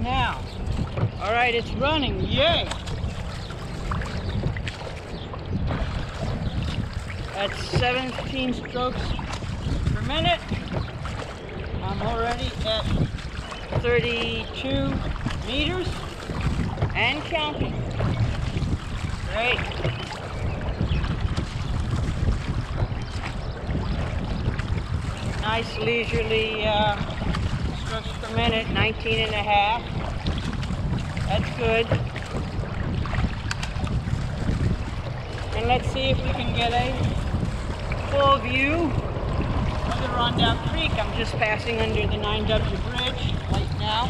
now. All right, it's running, yay. That's 17 strokes per minute. I'm already at 32 meters and counting. Great. Nice leisurely strokes per minute, 19 and a half. That's good. And let's see if we can get a full view of the Rondout Creek. I'm just passing under the 9W bridge right now.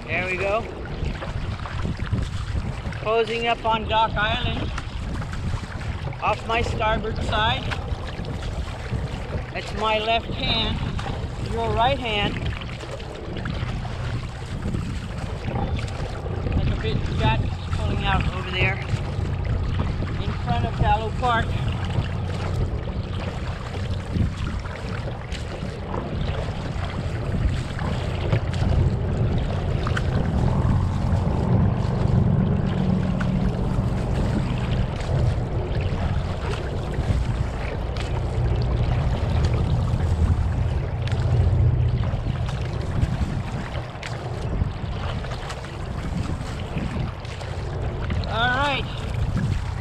There we go. Closing up on Dock Island off my starboard side. That's my left hand, your right hand. Like a big yacht pulling out over there in front of Dallow Park.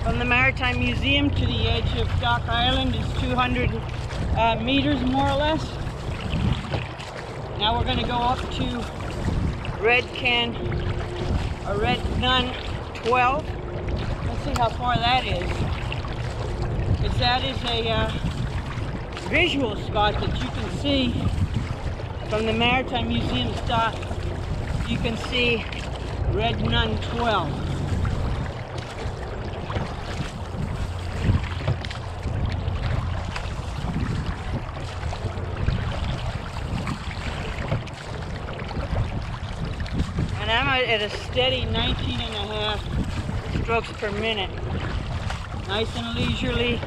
From the Maritime Museum to the edge of Dock Island is 200 meters more or less. Now we're going to go up to Red Nun 12. Let's see how far that is. Because that is a visual spot that you can see from the Maritime Museum dock. You can see Red Nun 12. And I'm at a steady 19 and a half strokes per minute. Nice and leisurely.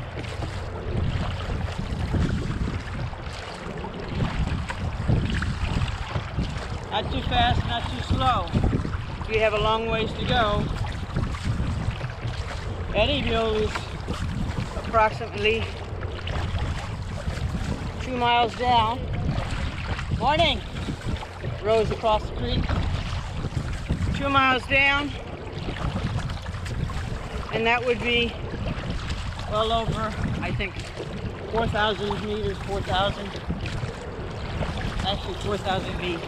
Not too fast, not too slow. We have a long ways to go. Eddyville is approximately 2 miles down. Morning! Rows across the creek. 2 miles down, and that would be well over, I think, 4,000 meters, 4,000, actually 4,000 feet,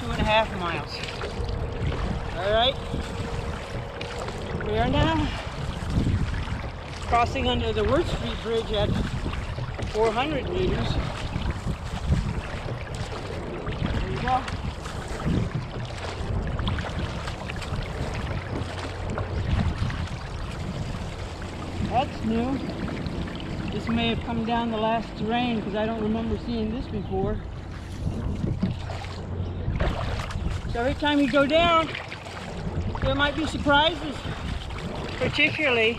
2.5 miles. All right, we are now crossing under the Wirt Street Bridge at 400 meters. There you go. That's new. This may have come down the last terrain because I don't remember seeing this before. So every time you go down, there might be surprises, particularly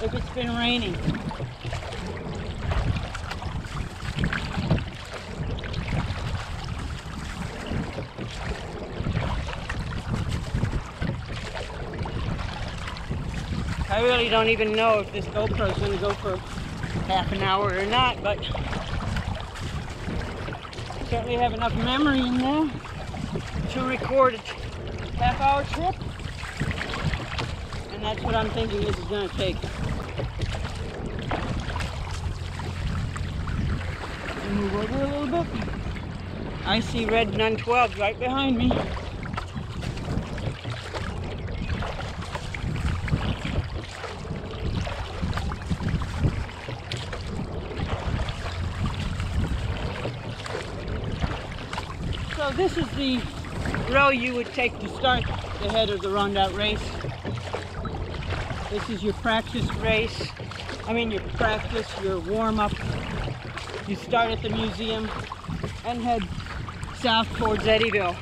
if it's been raining. I really don't even know if this GoPro is going to go for half an hour or not, but certainly have enough memory in there to record a half-hour trip, and that's what I'm thinking this is going to take. Move over a little bit. I see Red Nun 12 right behind me. So this is the row you would take to start the head of the Rondout race. This is your practice race. Your warm-up. You start at the museum and head south towards Eddyville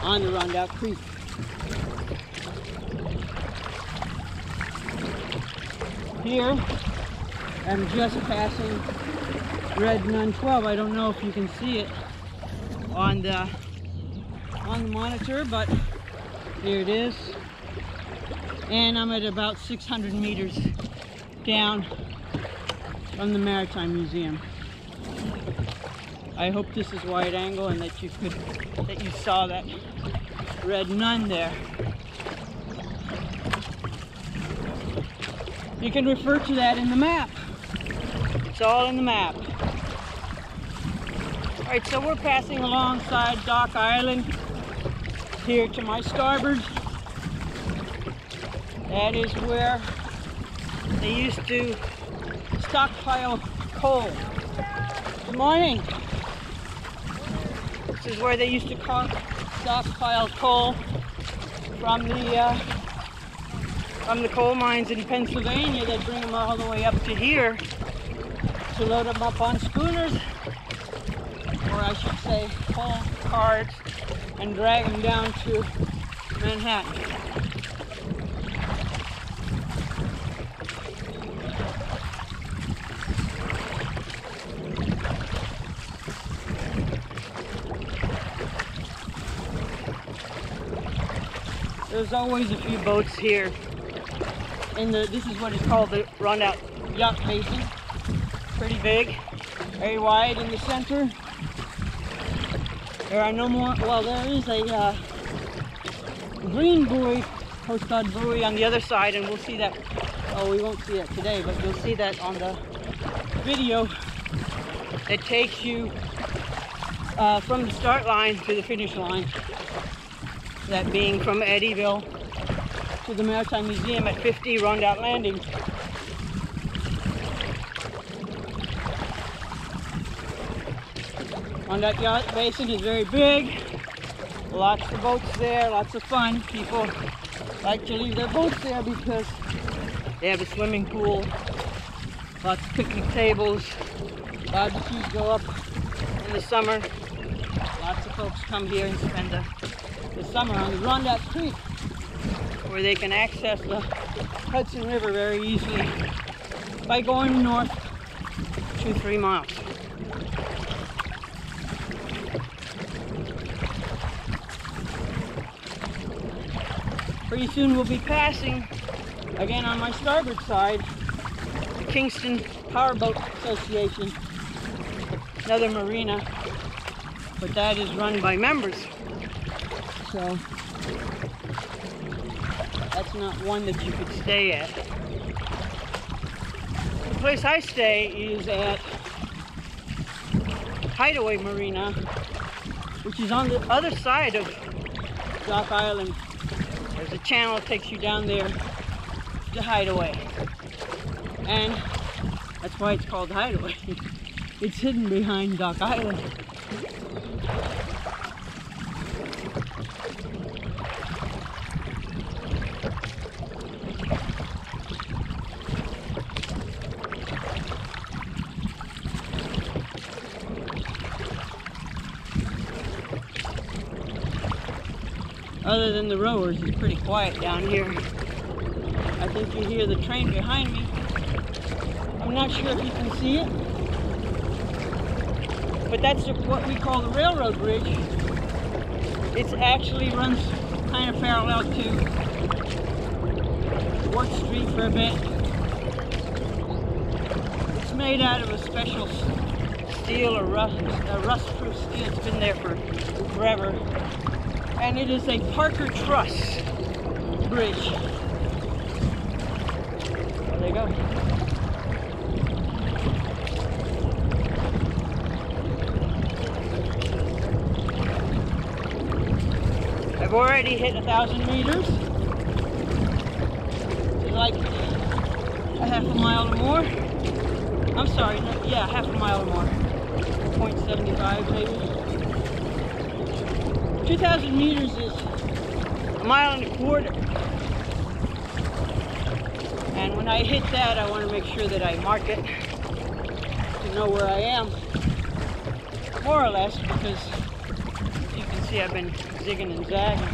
on the Rondout Creek. Here I'm just passing Red Nun 12. I don't know if you can see it on the monitor, but here it is. And I'm at about 600 meters down from the Maritime Museum. I hope this is wide angle and that you saw that Red Nun there. You can refer to that in the map. It's all in the map. All right, so we're passing alongside Dock Island here to my starboard. That is where they used to stockpile coal. Good morning. This is where they used to stockpile coal from the coal mines in Pennsylvania. They'd bring them all the way up to here to load them up on schooners, or I should say coal carts, and drag them down to Manhattan. There's always a few boats here. This is what is called the Rondout Yacht Basin. Pretty big, very wide in the center. There are no more, well, there is a green buoy, Coast Guard buoy on the other side, and we'll see that, oh, we won't see it today, but you'll see that on the video that takes you from the start line to the finish line. That being from Eddyville to the Maritime Museum at 50 Rondout Landing. Rondout Yacht Basin is very big. Lots of boats there, lots of fun. People like to leave their boats there because they have a swimming pool, lots of picnic tables, barbecues go up in the summer. Lots of folks come here and spend the summer on the Rondout Creek, where they can access the Hudson River very easily by going north 2-3 miles. Pretty soon we'll be passing, again on my starboard side, the Kingston Powerboat Association, another marina, but that is run by members. So that's not one that you could stay at. The place I stay is at Hideaway Marina, which is on the other side of Dock Island. There's a channel that takes you down there to Hideaway. And that's why it's called Hideaway. It's hidden behind Dock Island. Other than the rowers, it's pretty quiet down here. I think you hear the train behind me. I'm not sure if you can see it, but that's what we call the railroad bridge. It actually runs kind of parallel to Ward Street for a bit. It's made out of a special steel or rust-proof steel. It's been there for forever. And it is a Parker Truss bridge. There you go. I've already hit 1,000 meters. It's like a half a mile or more. I'm sorry, yeah, half a mile or more. 0.75 maybe. 2,000 meters is 1.25 miles. And when I hit that, I want to make sure that I mark it to know where I am, more or less, because you can see I've been zigging and zagging.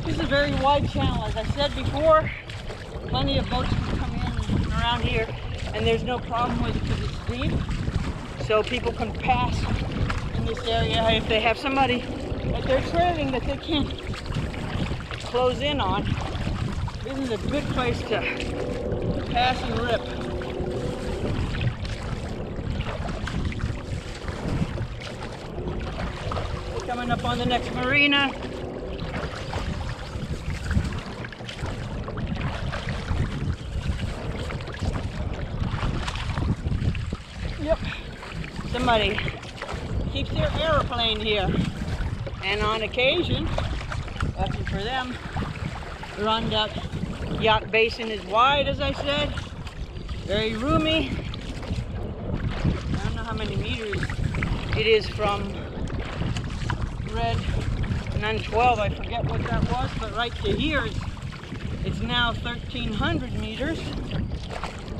This is a very wide channel. As I said before, plenty of boats can come in around here, and there's no problem with it because it's deep. So people can pass in this area if they have somebody that they're trailing that they can't close in on. This is a good place to pass and rip. We're coming up on the next marina. Yep, somebody keeps their airplane here, and on occasion, lucky for them, the Rondout Yacht Basin is wide, as I said, very roomy. I don't know how many meters it is from Red 912, I forget what that was, but right to here it's now 1,300 meters,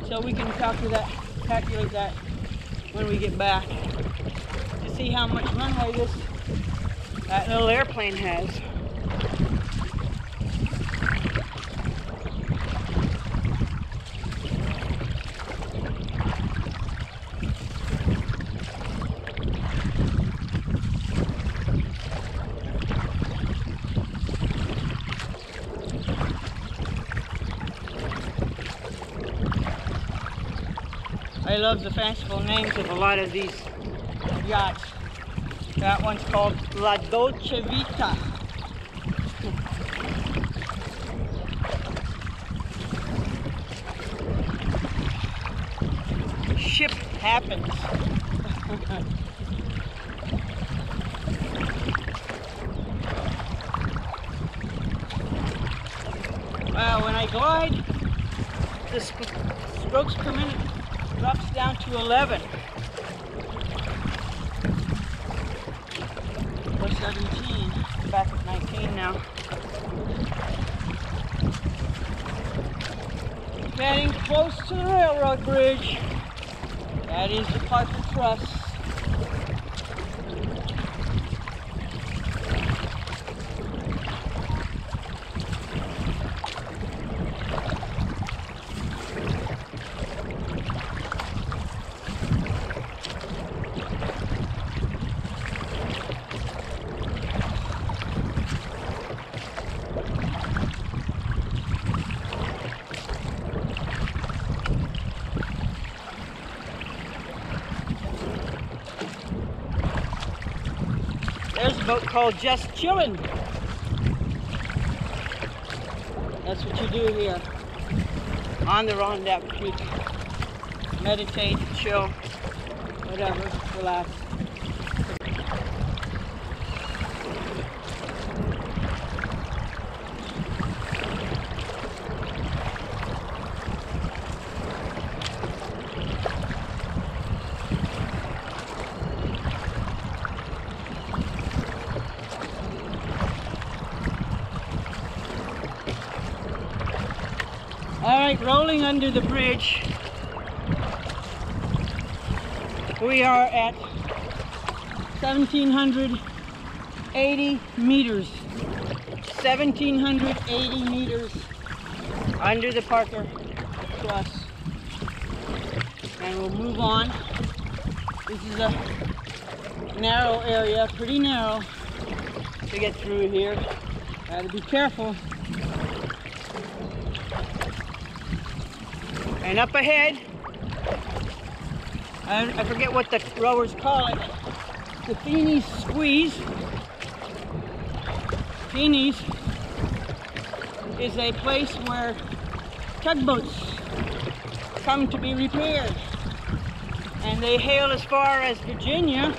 so we can calculate that when we get back to see how much runway that little airplane has. I love the fanciful names of a lot of these yachts. That one's called La Dolce Vita. Ship happens. Well, when I glide, the strokes per minute drops down to 11 or 17. Back at 19 now. Getting close to the railroad bridge. That is the Parker Truss. There's a boat called Just Chillin'. That's what you do here on the Rondout Creek. Meditate, chill, whatever, relax. All right, rolling under the bridge. We are at 1,780 meters. 1,780 meters under the Parker Truss. And we'll move on. This is a narrow area, pretty narrow to get through here. Gotta be careful. And up ahead, I forget what the rowers call it, the Feeney's Squeeze. Feeney's is a place where tugboats come to be repaired. And they hail as far as Virginia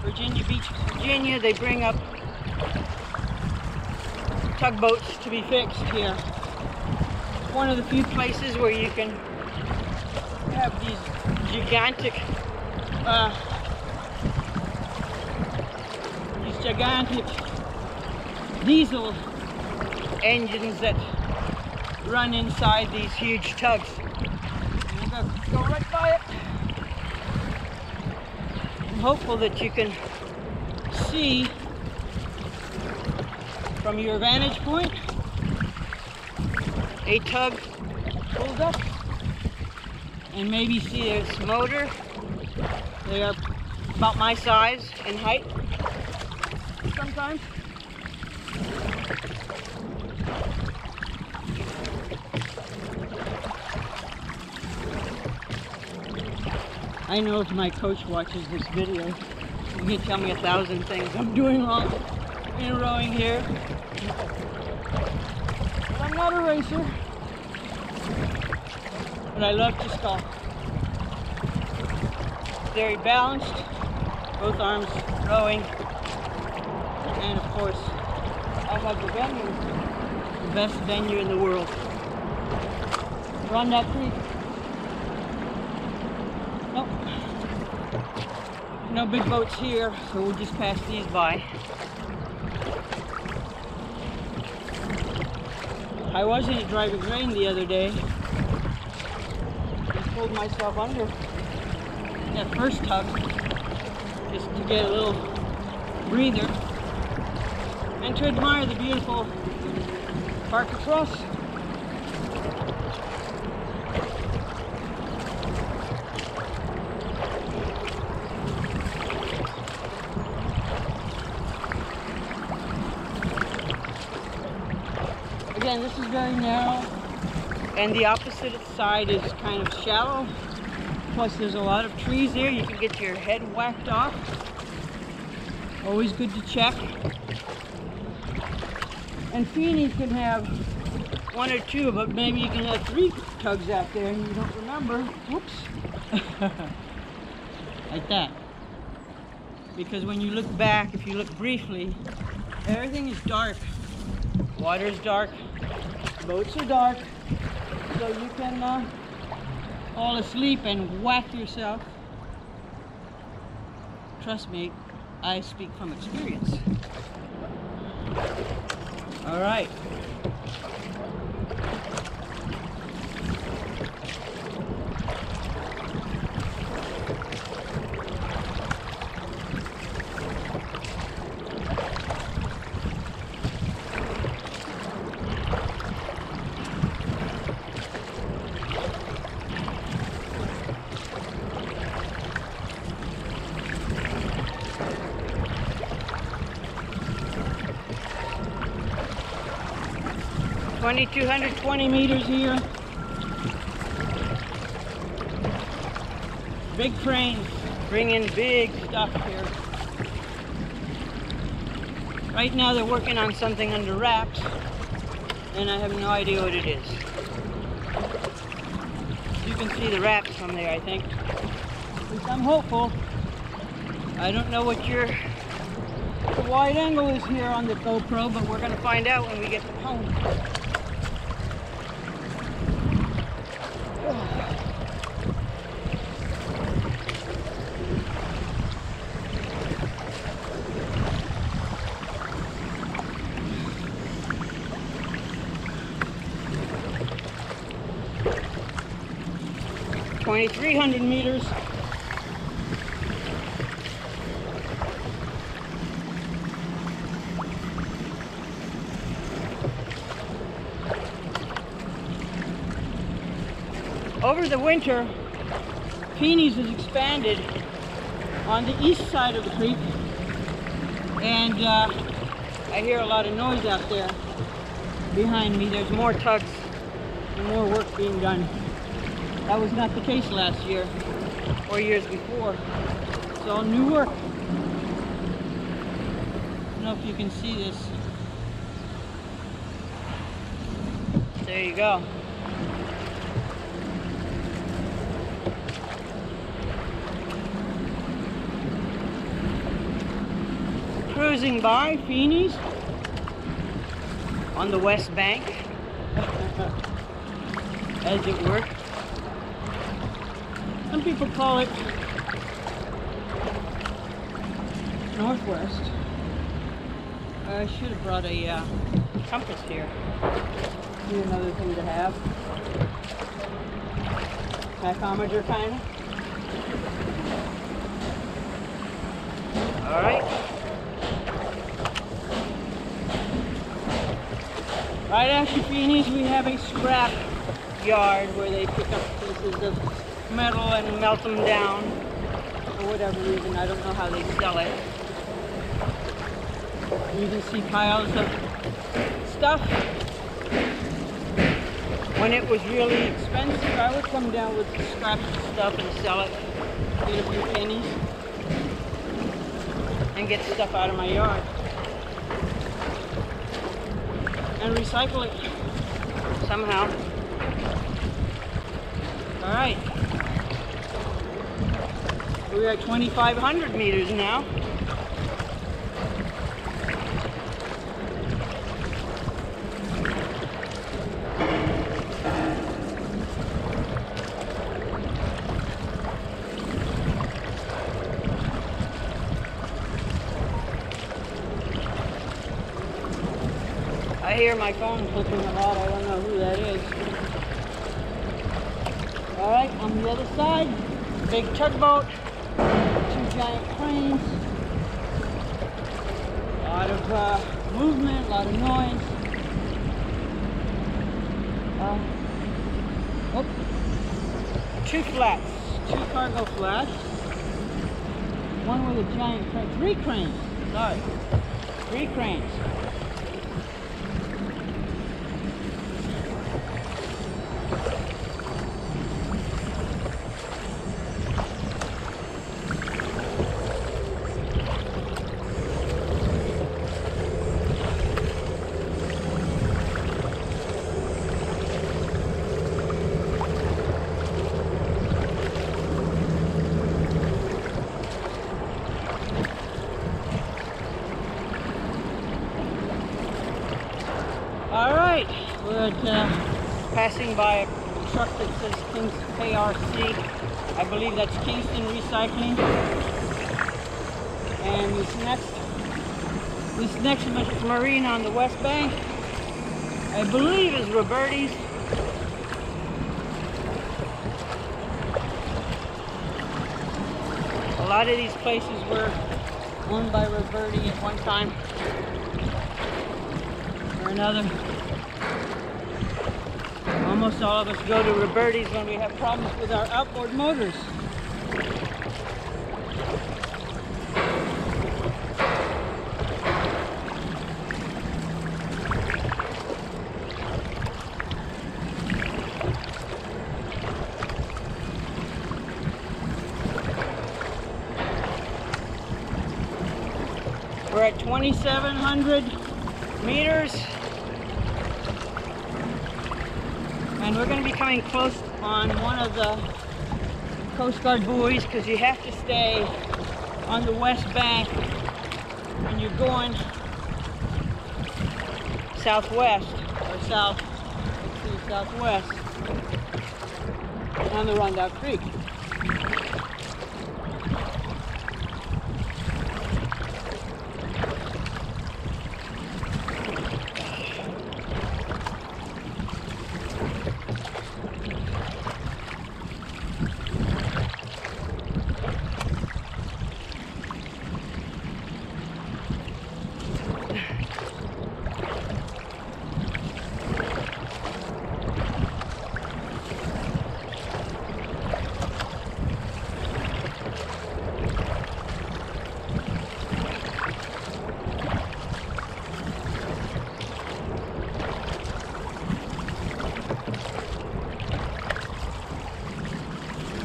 Beach, Virginia. They bring up tugboats to be fixed here. One of the few places where you can have these gigantic diesel engines that run inside these huge tugs. I'm gonna go right by it. I'm hopeful that you can see from your vantage point a tug pulled up and maybe see its motor. They are about my size in height sometimes. I know if my coach watches this video, he can tell me 1,000 things I'm doing wrong in rowing here. But I'm not a racer. But I love to scull. Very balanced, both arms rowing, and of course, I have the venue, the best venue in the world. Run that creek. Nope. No big boats here, so we'll just pass these by. I was in a driving rain the other day. I pulled myself under that first tug just to get a little breather and to admire the beautiful park across. Again, this is very narrow, and the opposite side is kind of shallow. Plus, there's a lot of trees there. You can get your head whacked off. Always good to check. And Feeney can have 1 or 2, but maybe you can have 3 tugs out there and you don't remember. Whoops. Like that. Because when you look back, if you look briefly, everything is dark. Water is dark. Boats are dark. So you can fall asleep and whack yourself. Trust me, I speak from experience. All right. $2,220 meters here. Big cranes bring in big stuff here. Right now they're working on something under wraps, and I have no idea what it is. You can see the wraps from there, I think. At least I'm hopeful. I don't know what the wide angle is here on the GoPro, but we're going to find out when we get home. 2,300 meters. Over the winter, Feeney's has expanded on the east side of the creek, and I hear a lot of noise out there behind me. There's more tugs and more work being done. That was not the case last year or years before. It's all new work. I don't know if you can see this. There you go. Cruising by Feeney's on the west bank, as it were. Some people call it northwest. I should have brought a compass here. Be another thing to have. Tachometer, kind of. All right. Right after Feeney's, we have a scrap yard where they pick up pieces of metal and melt them down for whatever reason. I don't know how they sell it. You can see piles of stuff. When it was really expensive, I would come down with scraps of stuff and sell it, get a few pennies, and get stuff out of my yard. And recycle it somehow. All right. We're at 2,500 meters now. I hear my phone clicking a lot. I don't know who that is. All right, on the other side, big tugboat, 2 giant cranes, a lot of movement, a lot of noise. 2 flats, 2 cargo flats, one with a giant crane, 3 cranes, sorry, 3 cranes. Alright, we're passing by a truck that says KRC. I believe that's Kingston Recycling. And this next marine on the west bank, I believe is Roberti's. A lot of these places were owned by Roberti at one time or another. Almost all of us go to Roberti's when we have problems with our outboard motors. We're at 2,700 meters. And we're going to be coming close on one of the Coast Guard buoys because you have to stay on the west bank when you're going southwest or southwest on the Rondout Creek.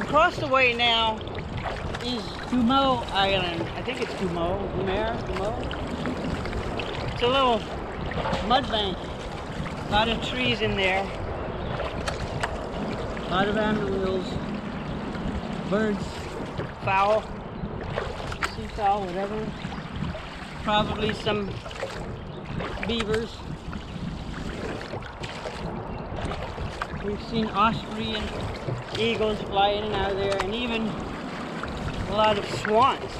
Across the way now is Tumo Island. I think it's Tumo. It's a little mud bank. A lot of trees in there. A lot of animals, birds, fowl, seafowl, whatever. Probably some beavers. We've seen osprey and eagles fly in and out of there, and even a lot of swans.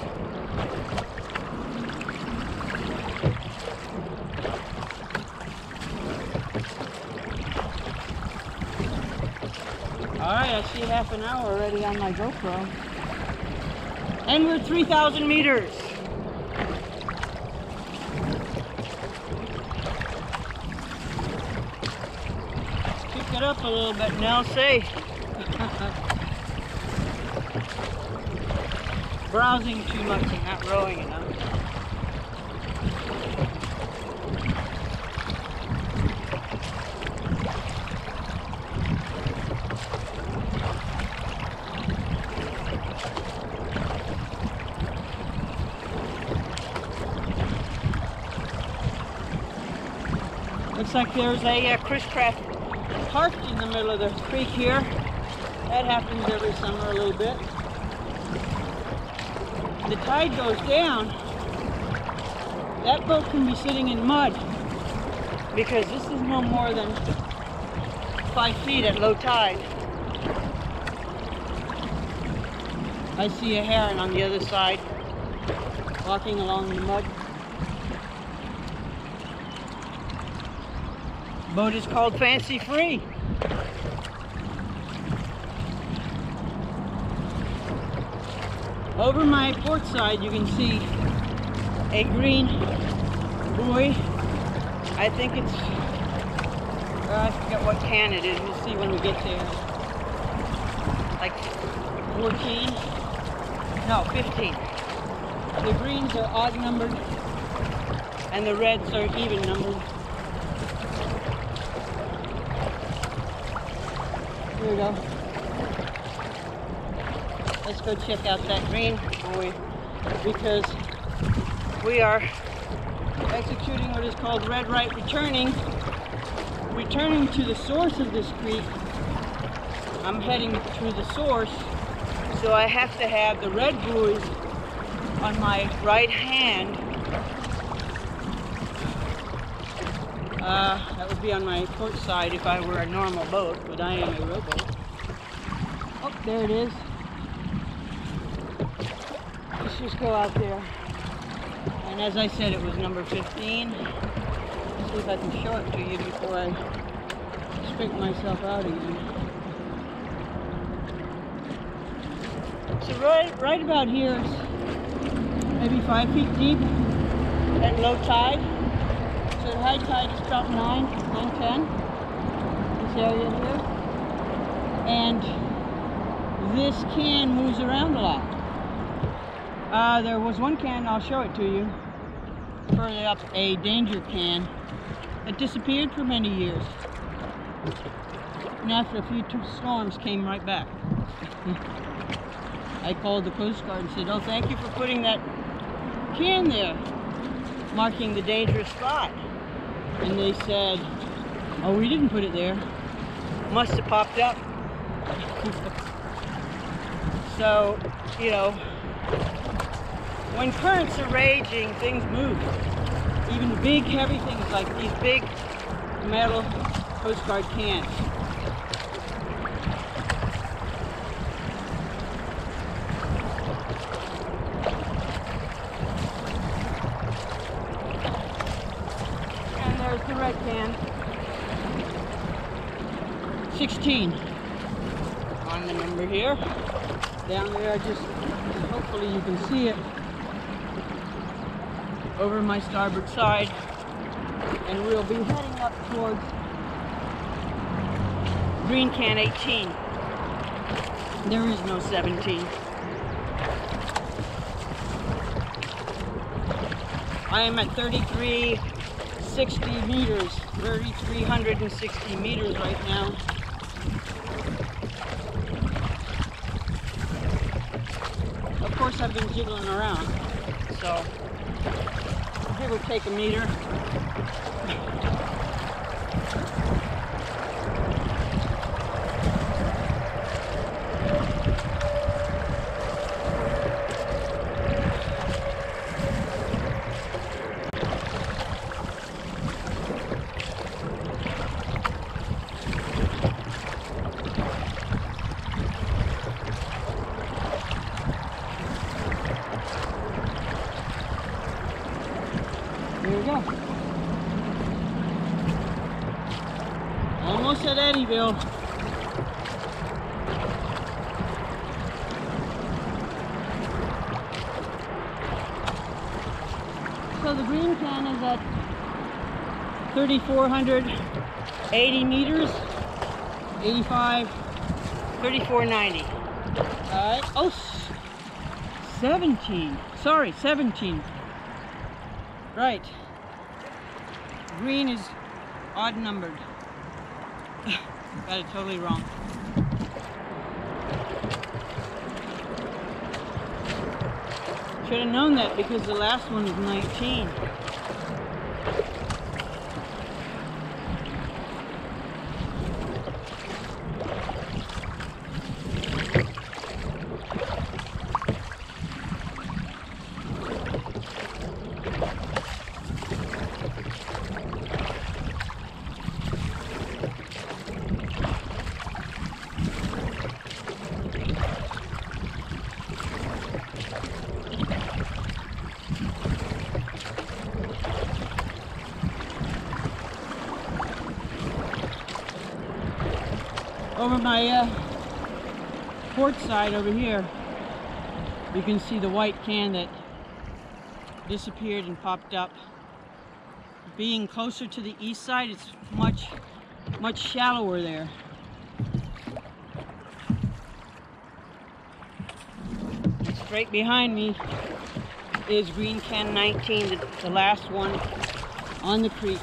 Alright, I see half an hour already on my GoPro. And we're 3,000 meters. Let's kick it up a little bit now, say. browsing too much and not rowing enough. Looks like there's a Chris Craft parked in the middle of the creek here. That happens every summer a little bit. The tide goes down, that boat can be sitting in mud because this is no more than 5 feet at low tide. I see a heron on the other side walking along the mud. Boat is called Fancy Free. Over my port side, you can see a green buoy. I think it's, I forget what can it is. We'll see when we get there. Like 14? No, 15. The greens are odd numbered, and the reds are even numbered. Here we go. Let's go check out that green buoy because we are executing what is called red right returning. Returning to the source of this creek. I'm heading to the source, so I have to have the red buoys on my right hand. That would be on my port side if I were a normal boat, but I am a rowboat. Oh, there it is. Let's just go out there. And as I said, it was number 15. Let's see if I can show it to you before I straighten myself out again. So right about here, it's maybe 5 feet deep at low tide. So the high tide is about 9:10. This area here. And this can moves around a lot. There was one can, I'll show it to you, further up, a danger can that disappeared for many years. And after a few storms came right back. I called the Coast Guard and said, oh, thank you for putting that can there, marking the dangerous spot. And they said, oh, we didn't put it there. Must have popped up. So, you know, when currents are raging, things move. Even big, heavy things like these big metal Coast Guard cans. And there's the red can. 16 on the number here. Down there, hopefully you can see it, over my starboard side, and we'll be heading up towards green can 18. There is no 17. I am at 3,360 meters, 3,360 meters right now. Of course, I've been jiggling around, so give or take a meter. Here we go. Almost at Eddyville. So the green can is at 3,480 meters, 85, 3,490. All right. Oh, 17. Sorry, 17. Right. Green is odd numbered. Got it totally wrong. Should have known that because the last one was 19. Over my port side over here, you can see the white can that disappeared and popped up. Being closer to the east side, it's much shallower there. And straight behind me is green can 19, the last one on the creek.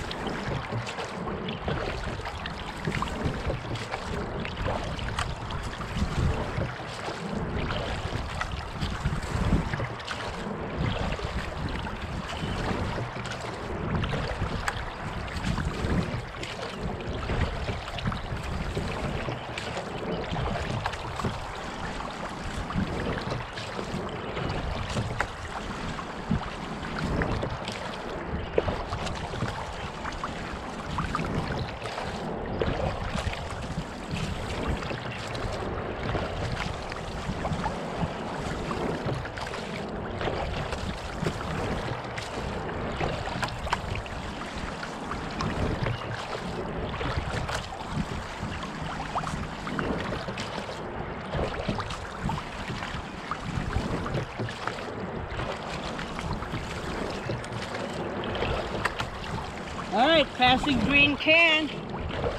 All right, passing green can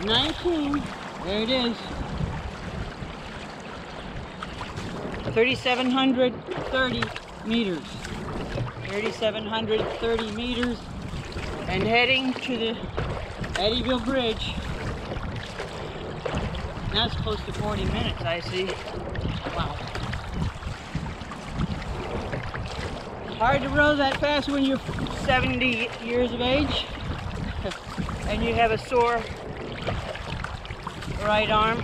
19. There it is. 3,730 meters. 3,730 meters, and heading to the Eddyville Bridge. That's close to 40 minutes, I see. Wow. Hard to row that fast when you're 70 years of age and you have a sore right arm,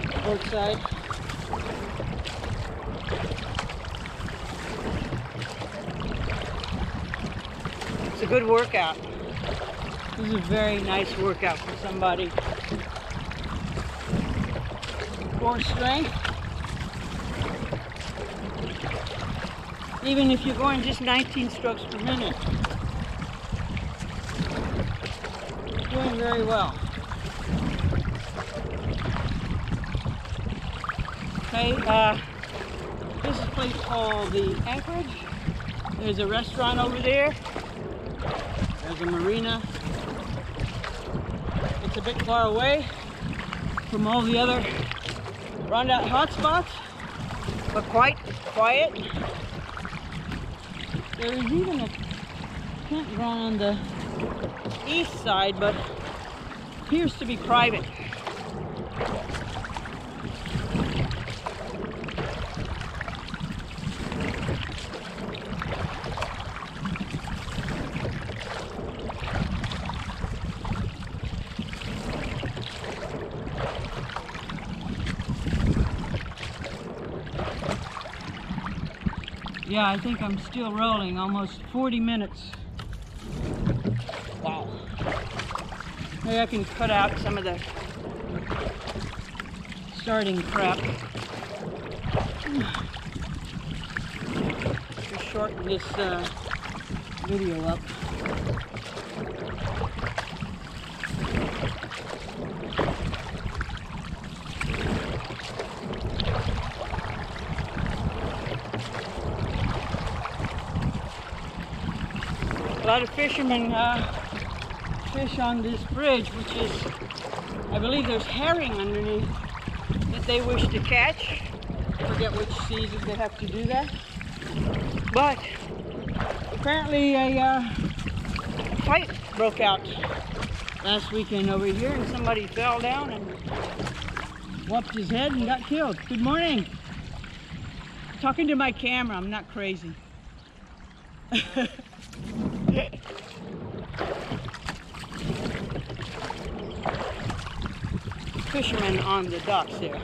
port side. It's a good workout. This is a very nice workout for somebody. Core strength. Even if you're going just 19 strokes per minute. Doing very well. Okay, this is a place called the Anchorage. There's a restaurant over there. There's a marina. It's a bit far away from all the other rundown hotspots, but quite quiet. There is even a campground on the east side, but appears to be private. Yeah, I think I'm still rolling, almost 40 minutes. Wow. Maybe I can cut out some of the starting crap. To shorten this video up. A lot of fishermen fish on this bridge, which is, I believe there's herring underneath that they wish to catch. I forget which season they have to do that. But apparently a fight broke out last weekend over here, and somebody fell down and whooped his head and got killed. Good morning. Talking to my camera, I'm not crazy. Fishermen on the docks there.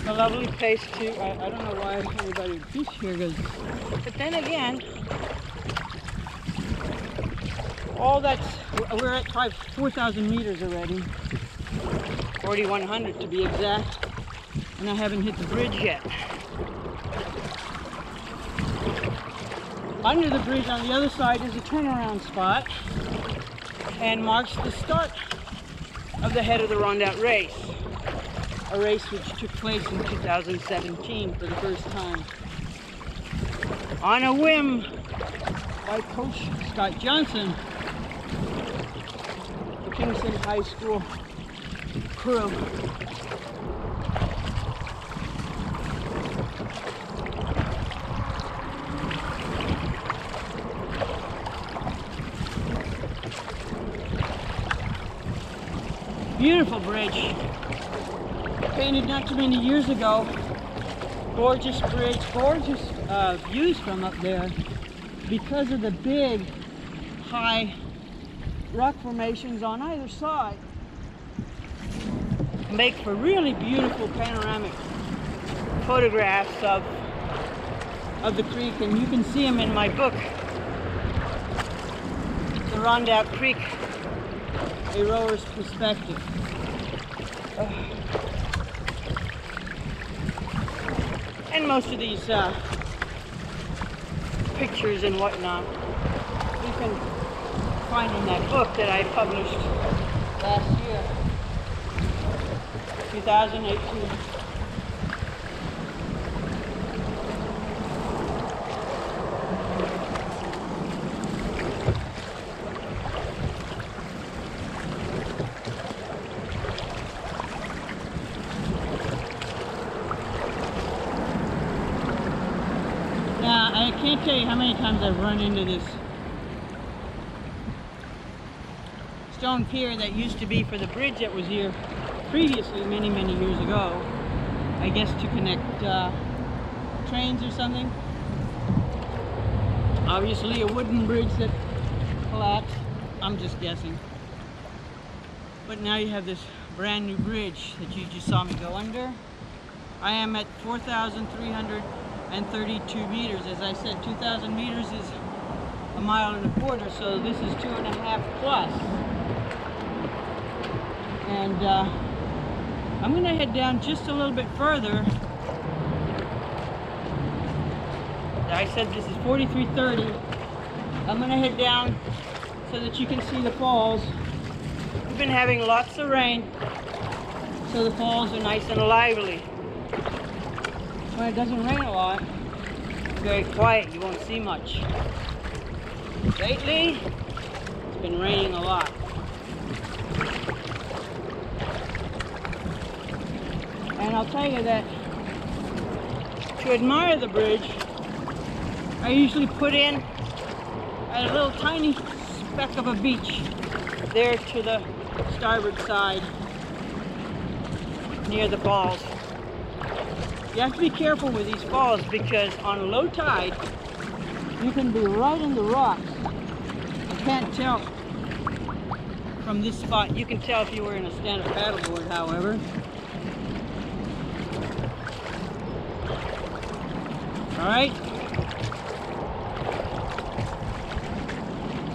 A lovely place to, I don't know why everybody would fish here, but then again, all that's, we're at 4,000 meters already, 4,100 to be exact, and I haven't hit the bridge yet. Under the bridge on the other side is a turnaround spot and marks the start of the head of the Rondout race. A race which took place in 2017 for the first time. On a whim by Coach Scott Johnson, the Kingston High School crew. Beautiful bridge, painted not too many years ago. Gorgeous bridge, gorgeous views from up there because of the big, high rock formations on either side. Make for really beautiful panoramic photographs of the creek, and you can see them in my book, The Rondout Creek, A Rower's Perspective. And most of these pictures and whatnot you can find in that book that I published last year, 2018. Now, I can't tell you how many times I've run into this stone pier that used to be for the bridge that was here previously many years ago. I guess to connect trains or something. Obviously a wooden bridge that collapsed. I'm just guessing. But now you have this brand new bridge that you just saw me go under. I am at 4,332 meters. As I said, 2,000 meters is a mile and a quarter, so this is 2.5 plus. And I'm going to head down just a little bit further. I said this is 4330. I'm going to head down so that you can see the falls. We've been having lots of rain, so the falls are nice and lively. When it doesn't rain a lot, it's very quiet, you won't see much. Lately, it's been raining a lot. And I'll tell you that to admire the bridge, I usually put in a little tiny speck of a beach there to the starboard side near the falls. You have to be careful with these falls because on low tide, you can be right in the rocks. You can't tell from this spot. You can tell if you were in a stand-up paddleboard, however. All right.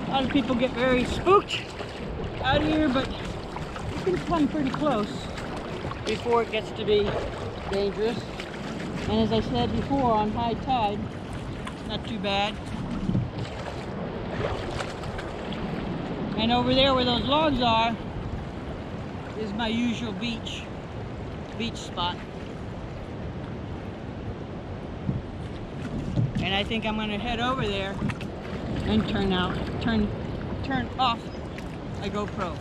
A lot of people get very spooked out here, but you can come pretty close before it gets to be dangerous. And as I said before, on high tide, not too bad. And over there where those logs are is my usual beach spot. And I think I'm going to head over there and turn off my GoPro.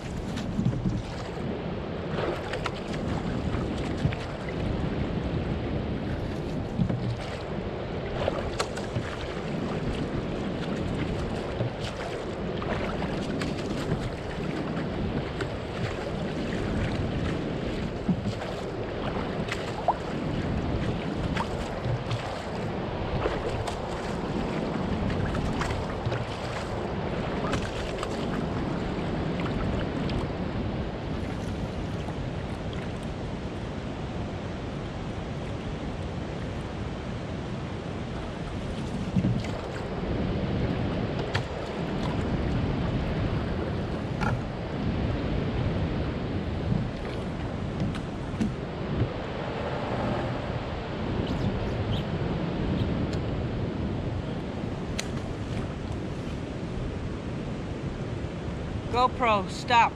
GoPro, stop.